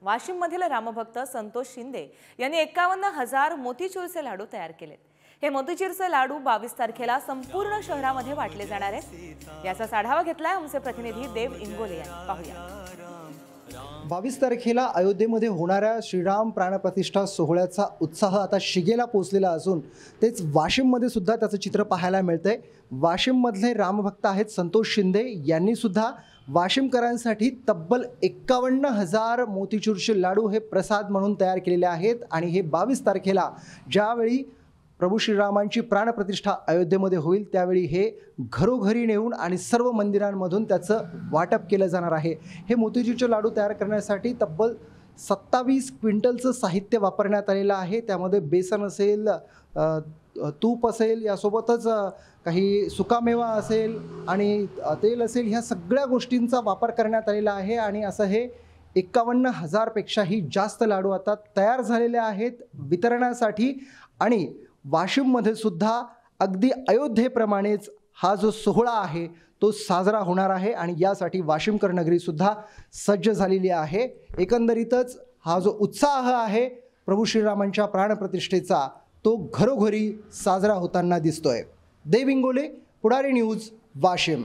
वाशिममधील रामभक्त संतोष शिंदे यांनी 51,000 मोतीचूरचे लाडू तयार केलेत। हे मोतीचूरचे लाडू 22 तारखेला संपूर्ण शहरामध्ये वाटले जाणार आहेत। याचा आढावा घेतलाय आमचे प्रतिनिधी देव इंगोले यांनी। पाहूया। 22 तारखेला अयोध्येमध्ये होणाऱ्या श्रीराम प्राणप्रतिष्ठा सोहळ्याचा उत्साह आता शिगेला पोहोचलेला असून तेच वाशिममध्ये सुद्धा त्याचं चित्र पाहायला मिळतंय। वाशिममधले रामभक्त आहेत संतोष शिंदे यांनी सुद्धा वाशिमकरांसाठी तब्बल 51,000 मोतीचूरचे लाडू हे प्रसाद म्हणून तयार केलेले आहेत आणि हे 22 तारखेला ज्यावेळी प्रभू श्रीरामांची प्राणप्रतिष्ठा अयोध्येमध्ये होईल त्यावेळी हे घरोघरी नेऊन आणि सर्व मंदिरांमधून त्याचं वाटप केलं जाणार आहे। हे मोतीचूरचे लाडू तयार करण्यासाठी तब्बल 27 क्विंटलचं साहित्य वापरण्यात आलेलं आहे। त्यामध्ये बेसन असेल, तूप असेल, यासोबतच काही सुकामेवा असेल आणि तेल असेल, ह्या सगळ्या गोष्टींचा वापर करण्यात आलेला आहे आणि असं हे 51,000 पेक्षाही जास्त लाडू आता तयार झालेले आहेत वितरणासाठी। आणि वाशिममध्ये सुद्धा अगदी अयोध्येप्रमाणेच हा जो सोहळा आहे तो साजरा होणार आहे आणि यासाठी वाशिमकर नगरी सुद्धा सज्ज झालेली आहे। एकंदरीतच हा जो उत्साह आहे प्रभू श्रीरामांच्या प्राणप्रतिष्ठेचा तो घरोघरी साजरा होताना दिसतोय। देव इंगोले, पुढारी न्यूज, वाशिम।